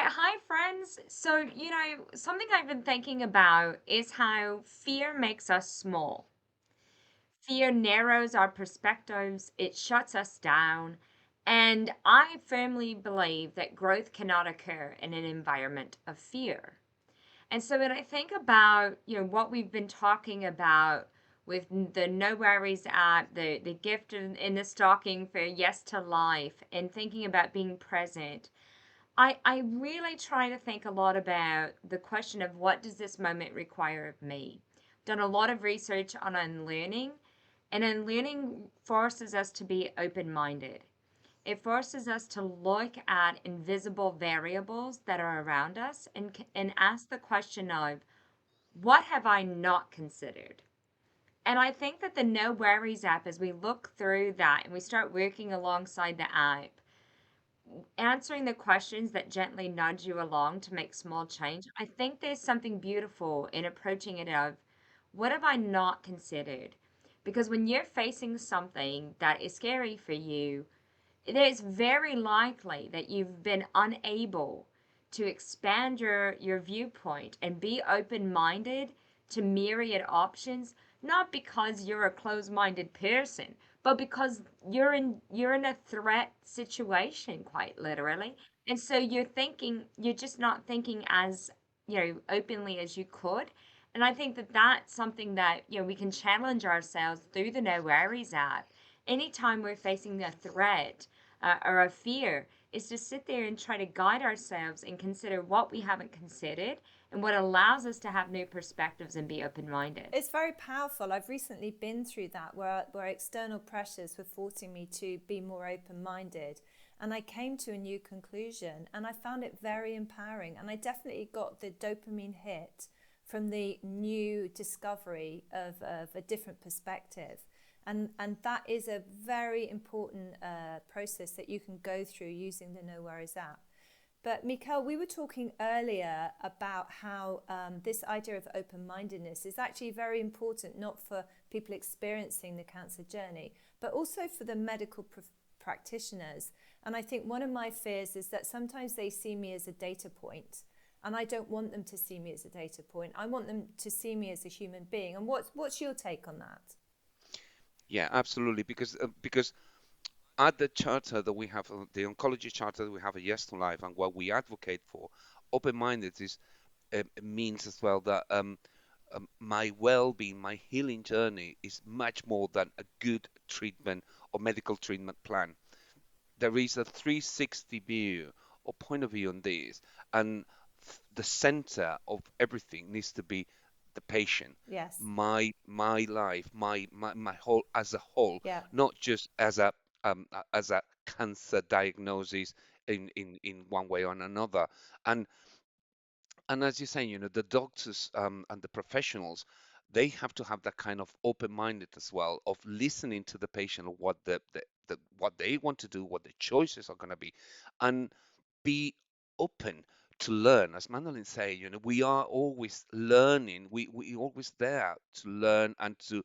Hi, friends. So, something I've been thinking about is how fear makes us small. Fear narrows our perspectives, it shuts us down. And I firmly believe that growth cannot occur in an environment of fear. And so when I think about, what we've been talking about with the No Worries app, the gift in the stocking for Yes to Life, and thinking about being present, I really try to think a lot about the question of what does this moment require of me? Done a lot of research on unlearning, and unlearning forces us to be open minded. It forces us to look at invisible variables that are around us and ask the question of what have I not considered? And I think that the No Worries app, as we look through that and we start working alongside the app, answering the questions that gently nudge you along to make small change, I think there's something beautiful in approaching it of what have I not considered? Because when you're facing something that is scary for you, it is very likely that you've been unable to expand your viewpoint and be open-minded to myriad options, not because you're a closed-minded person, but because you're in a threat situation, quite literally. And so you're just not thinking as, openly as you could. And I think that that's something that, we can challenge ourselves through the No Worries app. Anytime we're facing a threat, or a fear, is to sit there and try to guide ourselves and consider what we haven't considered and what allows us to have new perspectives and be open minded. It's very powerful. I've recently been through that where external pressures were forcing me to be more open minded. And I came to a new conclusion and I found it very empowering. And I definitely got the dopamine hit from the new discovery of a different perspective. And that is a very important process that you can go through using the No Worries app. But Mikhail, we were talking earlier about how this idea of open-mindedness is actually very important, not for people experiencing the cancer journey, but also for the medical practitioners. And I think one of my fears is that sometimes they see me as a data point, and I don't want them to see me as a data point. I want them to see me as a human being. And what's your take on that? Yeah, absolutely. Because at the charter that we have, the oncology charter that we have a Yes to Life, and what we advocate for, open-minded is means as well that my well-being, my healing journey is much more than a good treatment or medical treatment plan. There is a 360 view or point of view on this, and the center of everything needs to be the patient, Yes. my life, my whole as a whole, Yeah. not just as a cancer diagnosis in one way or another. And and as you're saying, the doctors and the professionals, they have to have that kind of open-minded as well of listening to the patient of what what they want to do, what the choices are going to be, and be open to learn. As Madeline say, we are always learning. We always there to learn and to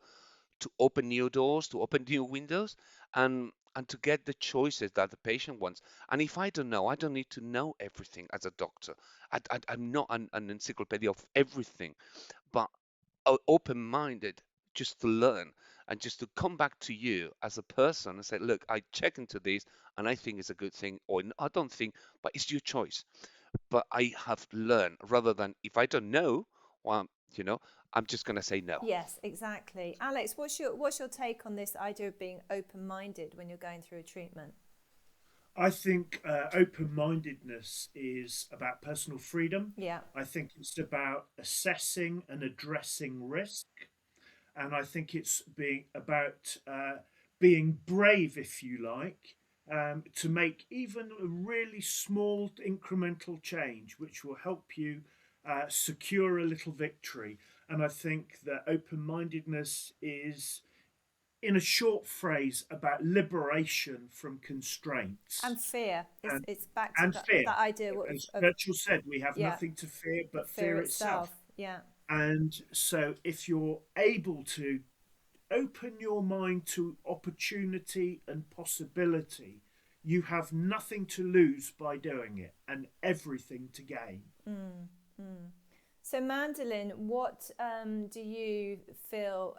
open new doors, to open new windows, and to get the choices that the patient wants. And if I don't know, I don't need to know everything as a doctor. I'm not an encyclopedia of everything, but open-minded just to learn and just to come back to you as a person and say, look, I check into this and I think it's a good thing, or I don't think, but it's your choice. But I have learned rather than if I don't know, well, I'm just going to say no. Yes, exactly. Alex, what's your take on this idea of being open-minded when you're going through a treatment? I think open mindedness is about personal freedom. Yeah. I think it's about assessing and addressing risk. And I think it's being about being brave, if you like, to make even a really small incremental change, which will help you secure a little victory. And I think that open mindedness is, in a short phrase, about liberation from constraints And fear. It's and, it's back to and fear. that idea As of Churchill said, we have yeah, nothing to fear but fear fear itself. itself. Yeah. And so, if you're able to open your mind to opportunity and possibility, you have nothing to lose by doing it and everything to gain. Mm, mm. So, Mandolin, what do you feel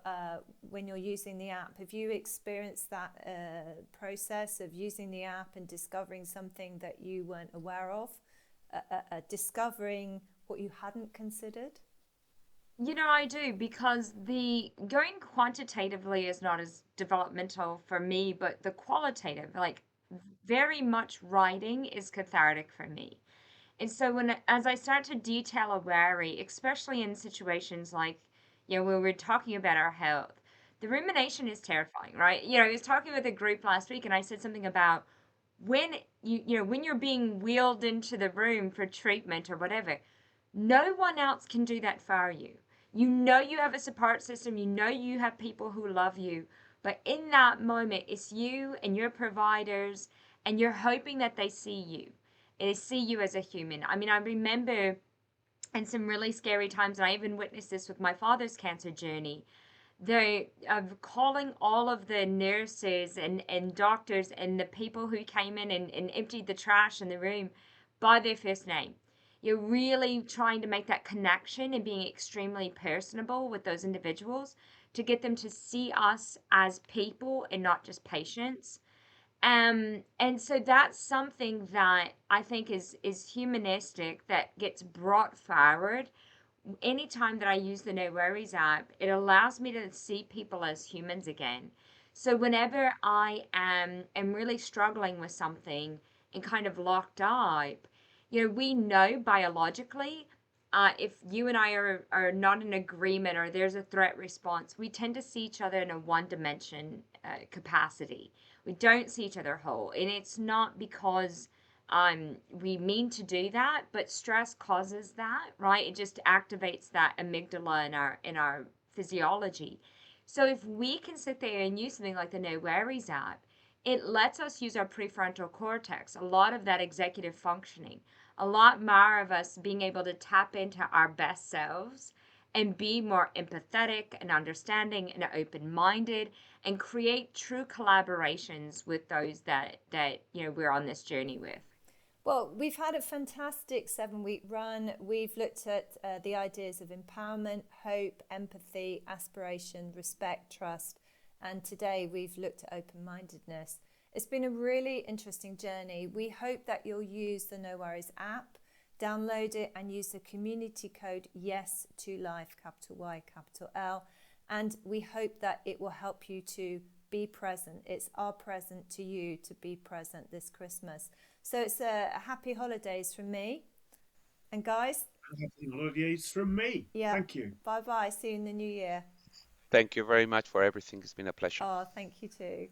when you're using the app? Have you experienced that process of using the app and discovering something that you weren't aware of, discovering what you hadn't considered? I do because the going quantitatively is not as developmental for me, but the qualitative, like very much writing is cathartic for me. And so as I start to detail a worry, especially in situations like, when we're talking about our health, the rumination is terrifying, right? I was talking with a group last week and I said something about when when you're being wheeled into the room for treatment or whatever, no one else can do that for you. You have a support system, you have people who love you, but in that moment, it's you and your providers, and you're hoping that they see you. And they see you as a human. I mean, I remember in some really scary times, and I even witnessed this with my father's cancer journey, the of calling all of the nurses and doctors and the people who came in and emptied the trash in the room by their first name. You're really trying to make that connection and being extremely personable with those individuals to get them to see us as people and not just patients. And so that's something that I think is humanistic that gets brought forward anytime that I use the NoWorries app. It allows me to see people as humans again. So whenever I am really struggling with something and kind of locked up, we know biologically, if you and I are not in agreement or there's a threat response, we tend to see each other in a one dimension capacity. We don't see each other whole. And it's not because we mean to do that, but stress causes that, right? It just activates that amygdala in our physiology. So if we can sit there and use something like the No Worries app, it lets us use our prefrontal cortex, a lot of that executive functioning, a lot more of us being able to tap into our best selves and be more empathetic and understanding and open-minded and create true collaborations with those that we're on this journey with. Well, we've had a fantastic 7 week run. We've looked at the ideas of empowerment, hope, empathy, aspiration, respect, trust. And today we've looked at open mindedness. It's been a really interesting journey. We hope that you'll use the No Worries app, download it, and use the community code YES to Life, capital Y, capital L. And we hope that it will help you to be present. It's our present to you to be present this Christmas. So it's a happy holidays from me. And guys, Happy holidays from me. yeah, Thank you. bye bye. See you in the new year. Thank you very much for everything. It's been a pleasure. Oh, thank you too.